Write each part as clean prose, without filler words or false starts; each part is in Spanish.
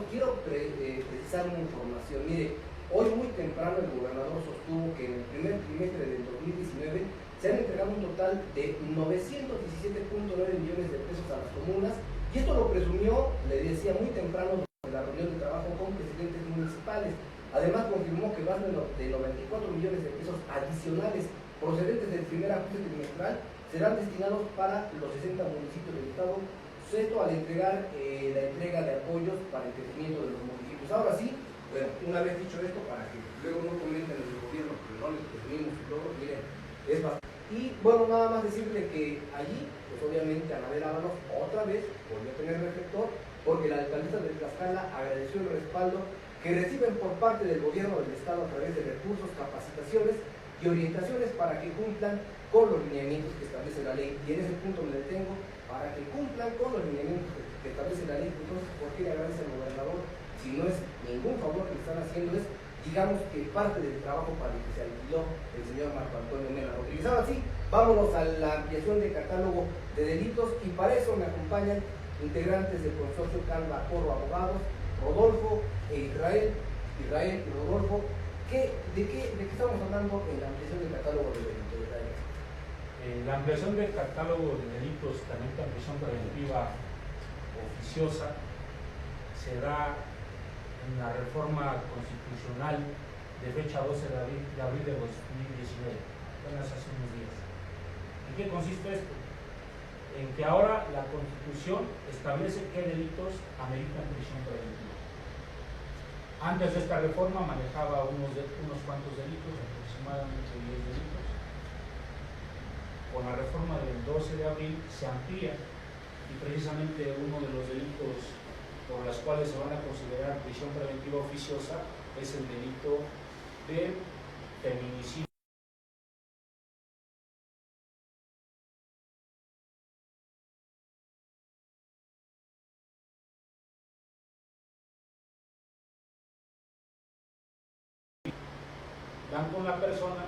quiero precisar una información. Mire, hoy muy temprano el gobernador sostuvo que en el primer trimestre del 2019 se han entregado un total de 917.9 millones de pesos a las comunas, y esto lo presumió, le decía, muy temprano en la reunión de trabajo con presidentes municipales. Además confirmó que más de 94 millones de pesos adicionales procedentes del primer ajuste trimestral serán destinados para los 60 municipios del estado, esto al entregar la entrega de apoyos para el crecimiento de los municipios. Ahora sí, bueno, una vez dicho esto, para que luego no comenten en el gobierno que no les presumimos y todo, miren, es bastante. Y bueno, nada más decirle que allí, pues obviamente Anabel Ábalos otra vez volvió a tener reflector, porque la alcaldesa de Tlaxcala agradeció el respaldo que reciben por parte del gobierno del estado a través de recursos, capacitaciones y orientaciones para que cumplan con los lineamientos que establece la ley. Y en ese punto me detengo, para que cumplan con los lineamientos que establece la ley. Entonces, ¿por qué le agradece al gobernador? Si no es ningún favor que le están haciendo, es, digamos, que parte del trabajo para el que se alquiló el señor Marco Antonio Mena Rodríguez. Ahora sí, vámonos a la ampliación del catálogo de delitos, y para eso me acompañan integrantes del consorcio Calva Corro Abogados, Rodolfo e Israel y Rodolfo. ¿De qué estamos hablando en la ampliación del catálogo de delitos? La ampliación del catálogo de delitos, también la prisión preventiva oficiosa, se da en la reforma constitucional de fecha 12 de abril de 2019, apenas hace unos días. ¿En qué consiste esto? En que ahora la Constitución establece qué delitos ameritan prisión preventiva. Antes de esta reforma manejaba unos cuantos delitos, aproximadamente 10 delitos. Con la reforma del 12 de abril se amplía, y precisamente uno de los delitos por los cuales se van a considerar prisión preventiva oficiosa es el delito de feminicidio. Dan con la persona,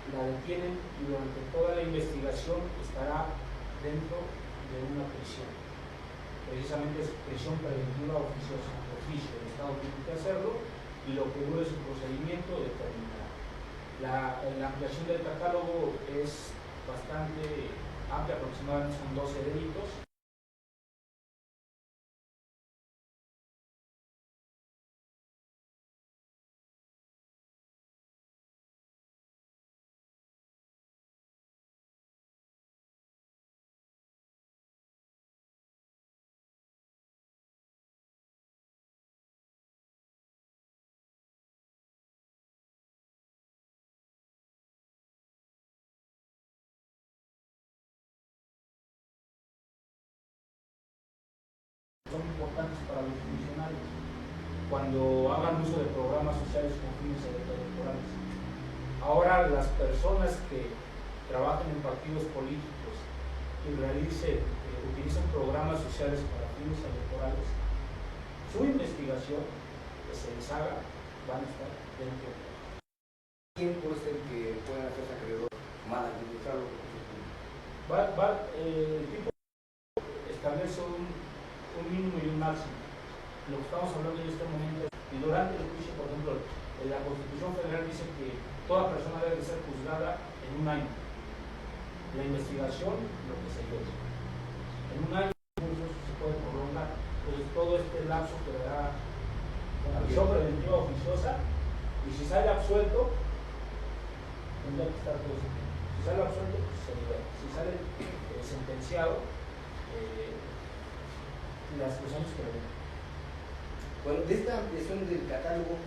la detienen, y durante toda la investigación estará dentro de una prisión. Precisamente es prisión preventiva oficiosa, oficio, el Estado tiene que hacerlo, y lo que dure su procedimiento determinará. La ampliación del catálogo es bastante amplia, aproximadamente son 12 delitos. Son importantes para los funcionarios cuando hagan uso de programas sociales con fines electorales. Ahora, las personas que trabajan en partidos políticos y utilizan programas sociales para fines electorales, su investigación que se les haga van a estar dentro. ¿Quién puede ser que puedan hacerse acreedor mal administrado? El tipo establece un mínimo y un máximo. Lo que estamos hablando en este momento, y durante el juicio, por ejemplo, la Constitución Federal dice que toda persona debe ser juzgada en un año. La investigación, lo que se lleve. En un año se puede prolongar. Entonces, todo este lapso quedará con la prisión preventiva oficiosa, y si sale absuelto, tendrá que estar todo ese tiempo. Si sale absuelto, pues se libera. Si sale sentenciado, las años que ven. Bueno, de esta ampliación del catálogo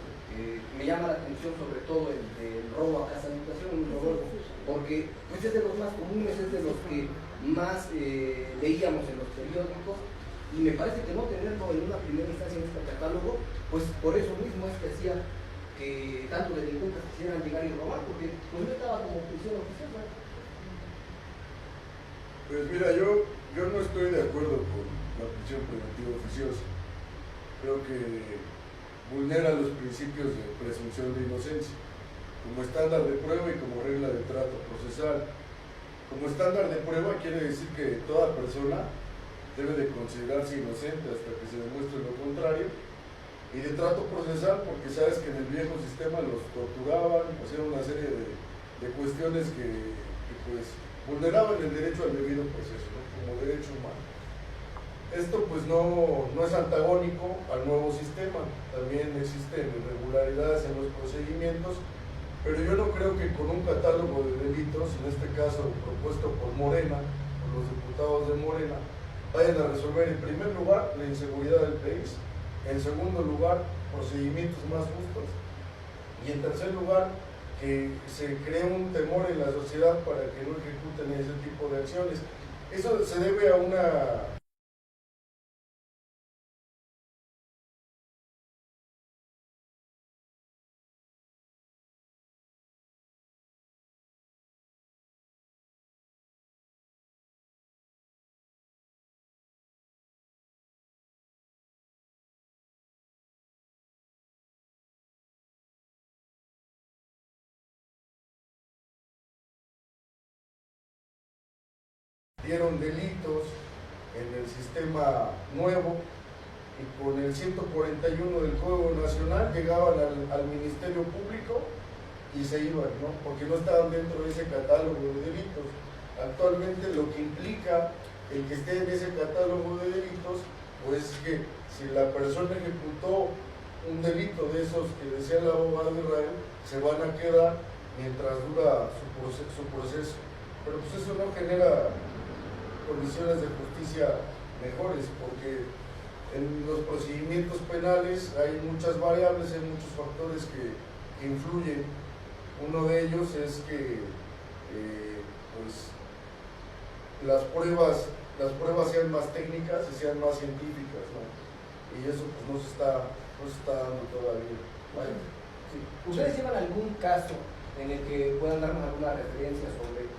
me llama la atención sobre todo el robo a casa habitación, porque pues es de los más comunes, es de los que más leíamos en los periódicos, y me parece que no tenerlo en una primera instancia en este catálogo, pues por eso mismo es que hacía que tanto delincuentes quisieran llegar y robar, porque pues no estaba como prisión oficiosa. Pues mira, yo no estoy de acuerdo con la prisión preventiva oficiosa. Creo que vulnera los principios de presunción de inocencia, como estándar de prueba y como regla de trato procesal. Como estándar de prueba quiere decir que toda persona debe de considerarse inocente hasta que se demuestre lo contrario, y de trato procesal, porque sabes que en el viejo sistema los torturaban, hacían una serie de cuestiones que pues vulneraban el derecho al debido proceso, ¿no? Como derecho humano. Esto pues no es antagónico al nuevo sistema, también existen irregularidades en los procedimientos, pero yo no creo que con un catálogo de delitos, en este caso propuesto por Morena, por los diputados de Morena, vayan a resolver en primer lugar la inseguridad del país, en segundo lugar procedimientos más justos y en tercer lugar que se cree un temor en la sociedad para que no ejecuten ese tipo de acciones. Eso se debe a una... Dieron delitos en el sistema nuevo y con el 141 del Código Nacional llegaban al Ministerio Público y se iban, ¿no? Porque no estaban dentro de ese catálogo de delitos. Actualmente lo que implica el que esté en ese catálogo de delitos, pues que si la persona ejecutó un delito de esos que decía el abogado Israel, se van a quedar mientras dura su proceso. Pero pues eso no genera condiciones de justicia mejores, porque en los procedimientos penales hay muchas variables, hay muchos factores que influyen. Uno de ellos es que pues las pruebas sean más técnicas y sean más científicas, ¿no? Y eso pues no se está dando todavía. Bueno, sí. ¿Ustedes llevan algún caso en el que puedan darnos alguna referencia sobre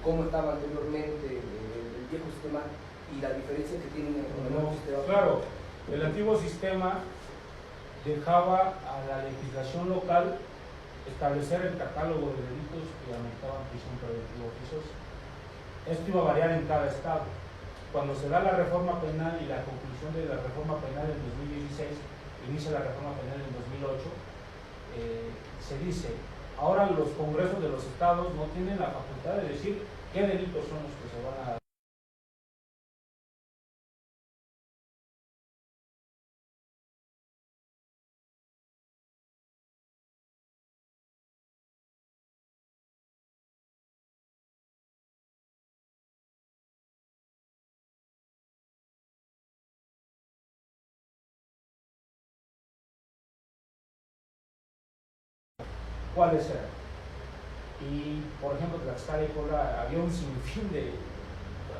cómo estaba anteriormente el viejo sistema y la diferencia que tienen con el nuevo sistema? Claro, el antiguo sistema dejaba a la legislación local establecer el catálogo de delitos que aumentaban prisión preventiva oficiosa. Esto iba a variar en cada estado. Cuando se da la reforma penal y la conclusión de la reforma penal en 2016, inicia la reforma penal en 2008, se dice, ahora los congresos de los estados no tienen la facultad de decir qué delitos son los que se van a... ¿Cuáles eran? Y, por ejemplo, en Tlaxcala y Puebla había un sinfín de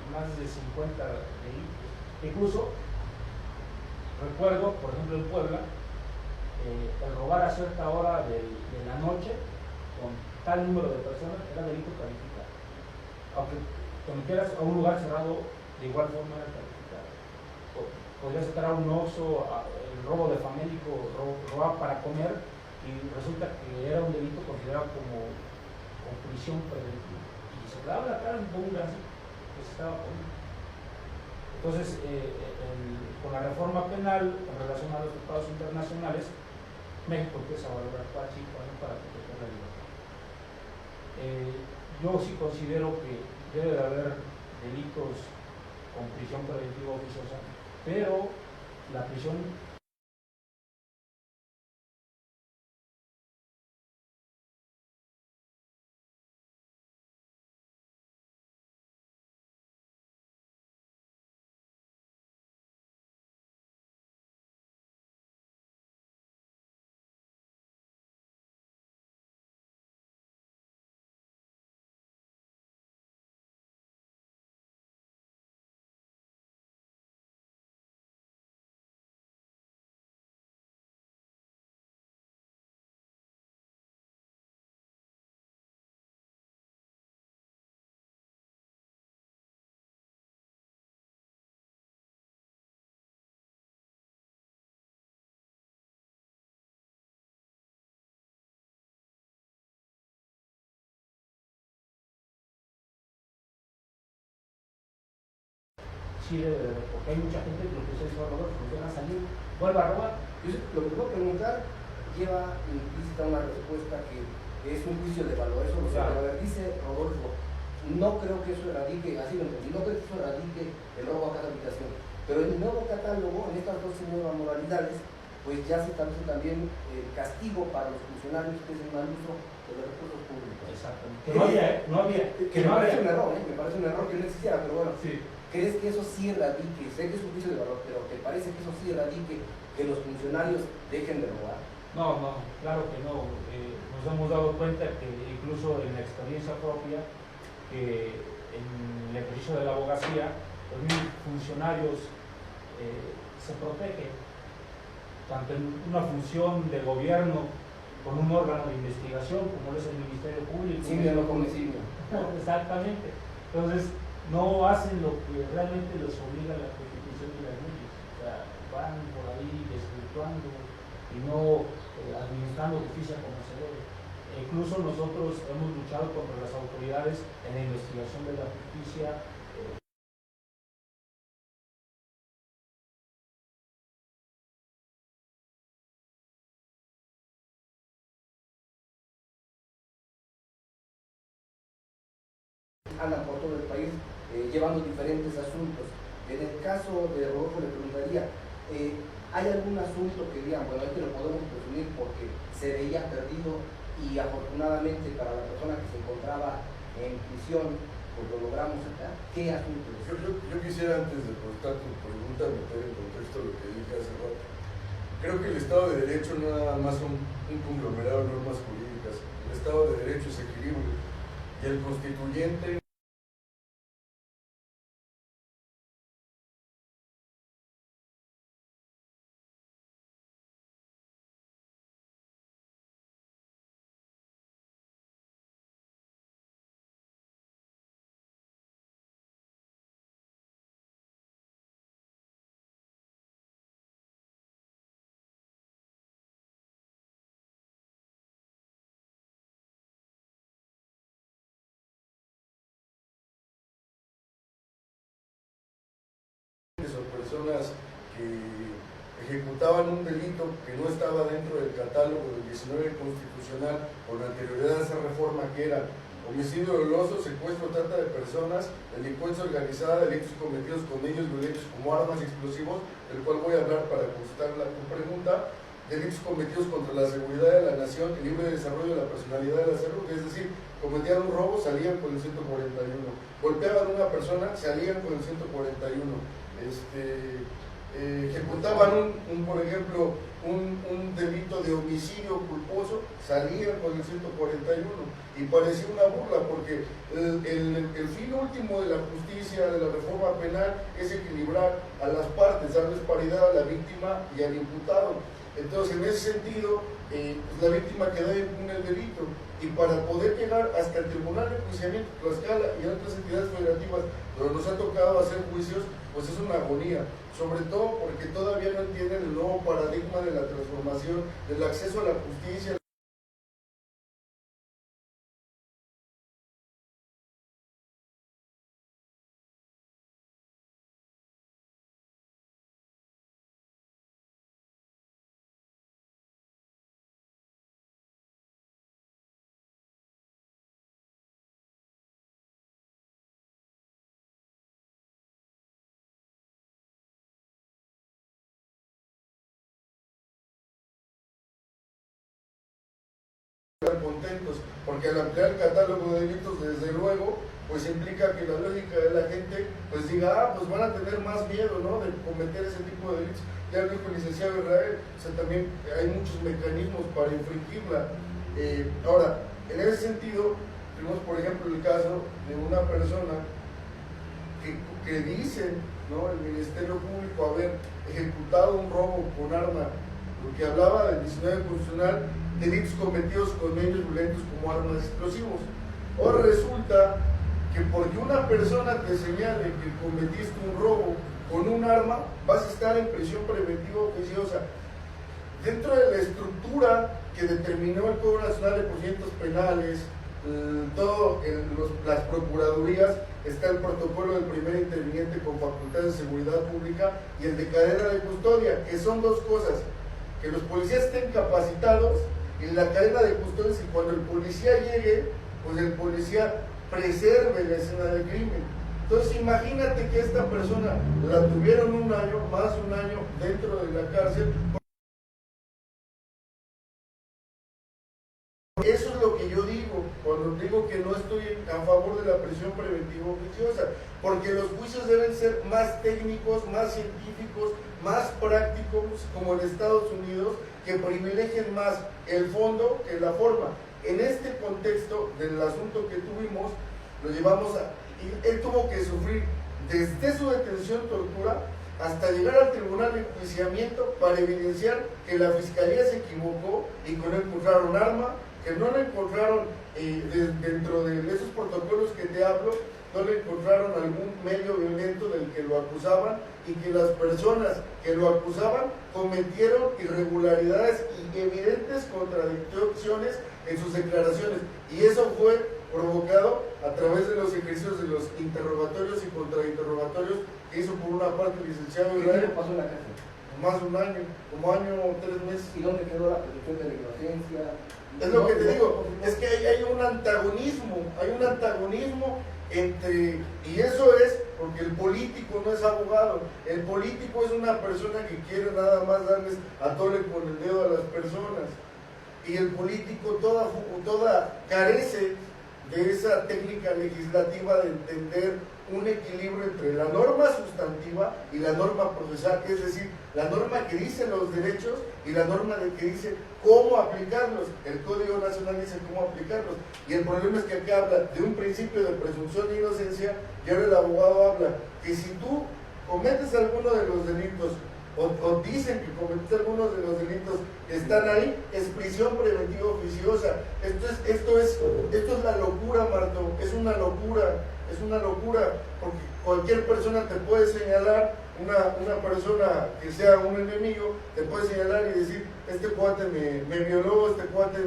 más de 50 delitos. Incluso, recuerdo, por ejemplo, en Puebla, el robar a cierta hora de la noche con tal número de personas era delito calificado. Aunque te metieras a un lugar cerrado, de igual forma era calificado. Podrías entrar a un Oxxo, el robo de famélico, robar para comer, y resulta que era un delito considerado como prisión preventiva. Y se daba la cara con un brazo que se estaba poniendo. Entonces, con la reforma penal en relación a los tratados internacionales, México empieza a valorar Pachi para proteger la libertad. Yo sí considero que debe de haber delitos con prisión preventiva oficiosa, pero la prisión sí debe de haber, porque hay mucha gente que lo que se dice, Rodolfo, nos van a salir vuelva a robar. Lo que puedo preguntar lleva implícita una respuesta que es un juicio de valor, eso lo sé, Claro. pero a ver, dice Rodolfo, no creo que eso erradique, así lo entendí, no creo que eso erradique el robo a cada habitación, pero en el nuevo catálogo, en estas 12 nuevas modalidades, pues ya se establece también castigo para los funcionarios que hacen mal uso de los recursos públicos. Exactamente. Que no había. Que me parece un error, me parece un error que no existiera, pero bueno, Sí. ¿crees que eso sí erradique? Sé que es un juicio de valor, pero ¿te parece que eso sí erradique que los funcionarios dejen de robar? No, claro que no. Nos hemos dado cuenta que incluso en la experiencia propia, que en el ejercicio de la abogacía, los mismos funcionarios se protegen, tanto en una función de gobierno con un órgano de investigación como es el Ministerio Público. Sí, me lo convencido. Exactamente. Entonces, no hacen lo que realmente les obliga la Constitución y las leyes. O sea, van por ahí desvirtuando y no administrando justicia como se debe. E incluso nosotros hemos luchado contra las autoridades en la investigación de la justicia. Andan por todo el país llevando diferentes asuntos. En el caso de Rodolfo le preguntaría, ¿hay algún asunto que digan, bueno, este lo podemos presumir porque se veía perdido y afortunadamente para la persona que se encontraba en prisión, pues lo logramos sacar? ¿Qué asunto es? Yo quisiera, antes de contestar tu pregunta, meter en contexto lo que dije hace rato. Creo que el Estado de Derecho no es nada más un conglomerado de normas jurídicas. El Estado de Derecho es equilibrio. Y el constituyente o personas que ejecutaban un delito que no estaba dentro del catálogo del 19 constitucional con anterioridad a esa reforma, que era homicidio doloso, secuestro, trata de personas, delincuencia organizada, delitos cometidos con medios violentos como armas y explosivos, del cual voy a hablar para contestar tu pregunta, delitos cometidos contra la seguridad de la nación, el libre desarrollo de la personalidad de la salud, es decir, cometían un robo, salían con el 141, golpeaban a una persona, salían con el 141, ejecutaban por ejemplo, un delito de homicidio culposo, salían con el 141, y parecía una burla porque el fin último de la justicia, de la reforma penal, es equilibrar a las partes, darles paridad a la víctima y al imputado. Entonces, en ese sentido, pues la víctima queda impune el delito, y para poder llegar hasta el Tribunal de Enjuiciamiento, Tlaxcala y otras entidades federativas donde nos ha tocado hacer juicios, pues es una agonía, sobre todo porque todavía no entienden el nuevo paradigma de la transformación, del acceso a la justicia. Contentos, porque al ampliar el catálogo de delitos, desde luego, pues implica que la lógica de la gente pues diga, pues van a tener más miedo, ¿no?, de cometer ese tipo de delitos. Ya dijo el licenciado Israel, o sea, también hay muchos mecanismos para infringirla. Ahora, en ese sentido, tenemos por ejemplo el caso de una persona que dice, ¿no?, el Ministerio Público haber ejecutado un robo con arma, porque hablaba del 19 constitucional, delitos cometidos con medios violentos como armas explosivos. Ahora resulta que porque una persona te señale que cometiste un robo con un arma, vas a estar en prisión preventiva oficiosa. Dentro de la estructura que determinó el Código Nacional de Procedimientos Penales, las procuradurías, está el protocolo del primer interviniente con facultades de seguridad pública y el de cadena de custodia, que son dos cosas, que los policías estén capacitados y la cadena de custodia, y cuando el policía llegue, pues el policía preserve la escena del crimen. Entonces imagínate que esta persona la tuvieron un año, más de un año dentro de la cárcel. Eso es lo que yo digo cuando digo que no estoy a favor de la prisión preventiva oficiosa, porque los juicios deben ser más técnicos, más científicos, más prácticos, como en Estados Unidos, que privilegien más el fondo que la forma. En este contexto del asunto que tuvimos, lo llevamos a... Él tuvo que sufrir desde su detención, tortura, hasta llegar al tribunal de enjuiciamiento para evidenciar que la fiscalía se equivocó y que no encontraron arma, que no le encontraron dentro de esos protocolos que te hablo, no le encontraron algún medio violento del que lo acusaban, y que las personas que lo acusaban cometieron irregularidades y evidentes contradicciones en sus declaraciones, y eso fue provocado a través de los ejercicios de los interrogatorios y contrainterrogatorios que hizo por una parte el licenciado ¿Qué Israel. tiempo pasó en la cárcel? Más de un año, como año o 3 meses. ¿Y dónde quedó la presunción de la inocencia? Es lo que te digo, es que hay un antagonismo entre, y eso es porque el político no es abogado, el político es una persona que quiere nada más darles a tole con el dedo a las personas, y el político toda carece de esa técnica legislativa de entender un equilibrio entre la norma sustantiva y la norma procesal, es decir, la norma que dice los derechos y la norma que dice cómo aplicarlos. El Código Nacional dice cómo aplicarlos, y el problema es que acá habla de un principio de presunción de inocencia, y ahora el abogado habla que si tú cometes alguno de los delitos o dicen que cometiste algunos de los delitos que están ahí, es prisión preventiva oficiosa. Esto es la locura, Marto, es una locura, porque cualquier persona te puede señalar, una persona que sea un enemigo, te puede señalar y decir, este cuate me violó, este cuate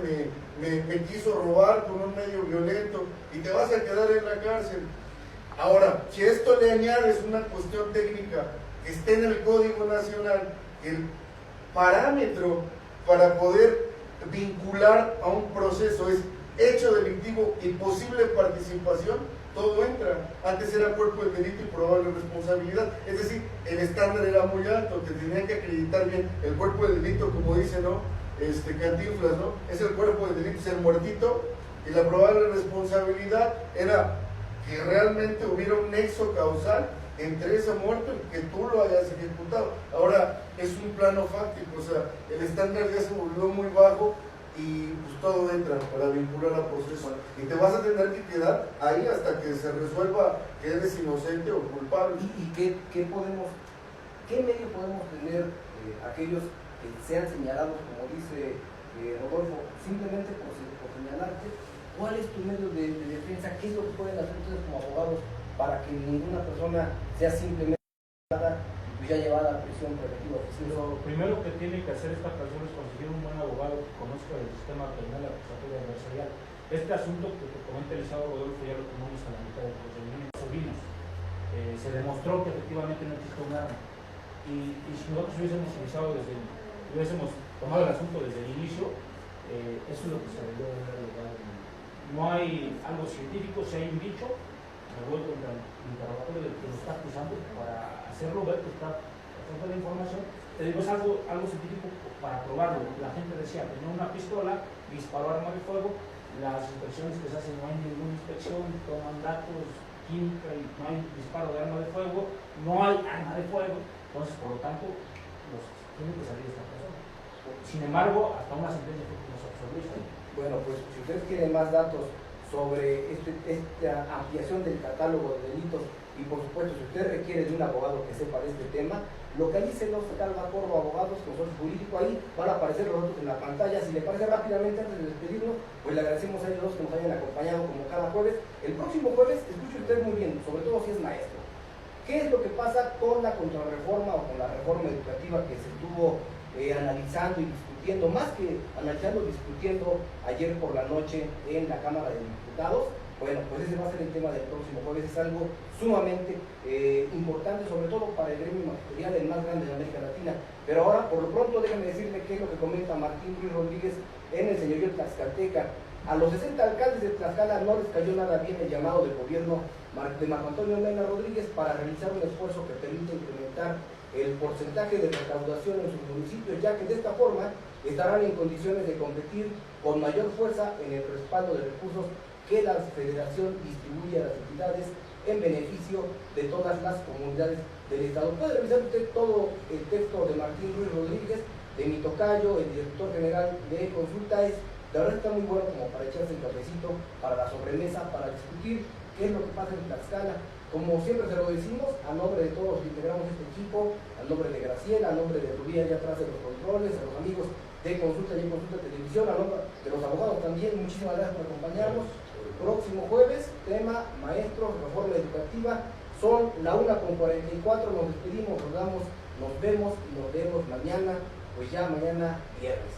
me quiso robar con un medio violento, y te vas a quedar en la cárcel. Ahora, si a esto le añades una cuestión técnica, que esté en el Código Nacional, el parámetro para poder vincular a un proceso es hecho delictivo y posible participación, todo entra. Antes era cuerpo de delito y probable responsabilidad, es decir, el estándar era muy alto, te tenían que acreditar bien el cuerpo de delito, como dice, ¿no? Cantinflas, ¿no? Es el cuerpo de delito, es el muertito, y la probable responsabilidad era que realmente hubiera un nexo causal entre ese muerto y que tú lo hayas ejecutado. Ahora es un plano fáctico, o sea, el estándar ya se volvió muy bajo, y pues todo entra para vincular al proceso, y te vas a tener que quedar ahí hasta que se resuelva que eres inocente o culpable. ¿Y qué medio podemos tener aquellos que sean señalados, como dice Rodolfo, simplemente por señalarte? ¿Cuál es tu medio de defensa? ¿Qué es lo que pueden hacer ustedes como abogados para que ninguna persona sea simplemente ya llevada a prisión preventiva oficiosa? Lo primero que tiene que hacer esta persona es conseguir un buen abogado que conozca el sistema penal acusatorio adversarial. Este asunto que te comenta el Estado Rodolfo ya lo tomamos a la mitad del procedimiento. Sobrinos. Se demostró que efectivamente no existe un arma. Y si nosotros hubiésemos tomado el asunto desde el inicio, eso es lo que se debió de haber logrado. No hay algo científico, si hay un dicho, me vuelvo contra el interrogatorio del que lo está acusando para hacerlo ver que está pasando la información. Te digo, es algo científico para probarlo. La gente decía, tenía una pistola, disparó arma de fuego, las inspecciones que se hacen no hay ninguna inspección, toman datos química y no hay disparo de arma de fuego, no hay arma de fuego, entonces por lo tanto tiene que salir esta persona. Sin embargo, hasta una sentencia fue que nos absolvió. Bueno, pues si ustedes quieren más datos sobre esta ampliación del catálogo de delitos, y por supuesto si usted requiere de un abogado que sepa de este tema, localícenos Calva Corvo Abogados, consorcio jurídico, ahí van a aparecer los datos en la pantalla. Si le parece, rápidamente antes de despedirnos, pues le agradecemos a ellos dos que nos hayan acompañado como cada jueves. El próximo jueves, escuche usted muy bien, sobre todo si es maestro, ¿qué es lo que pasa con la contrarreforma o con la reforma educativa que se estuvo analizando y discutiendo, más que analizando, discutiendo ayer por la noche en la Cámara de Diputados? Bueno, pues ese va a ser el tema del próximo jueves. Es algo sumamente importante, sobre todo para el gremio magisterial, el más grande de América Latina. Pero ahora, por lo pronto, déjenme decirle qué es lo que comenta Martín Ruiz Rodríguez en el señorío tlaxcalteca. A los 60 alcaldes de Tlaxcala no les cayó nada bien el llamado del gobierno de Marco Antonio Mena Rodríguez para realizar un esfuerzo que permita incrementar el porcentaje de recaudación en sus municipios, ya que de esta forma estarán en condiciones de competir con mayor fuerza en el respaldo de recursos que la Federación distribuye a las entidades en beneficio de todas las comunidades del Estado. Puede revisar usted todo el texto de Martín Ruiz Rodríguez, de mi tocayo, el director general de Consulta. La verdad está muy bueno como para echarse el cafecito, para la sobremesa, para discutir qué es lo que pasa en Tlaxcala. Como siempre se lo decimos, a nombre de todos los que integramos este equipo, al nombre de Graciela, a nombre de Rubí allá atrás de los controles, a los amigos de Consulta y Consulta Televisión, a nombre de los abogados también, muchísimas gracias por acompañarnos. Próximo jueves, tema maestros, reforma educativa. Son la 1:44, nos despedimos, nos vemos y nos vemos mañana, pues ya mañana viernes.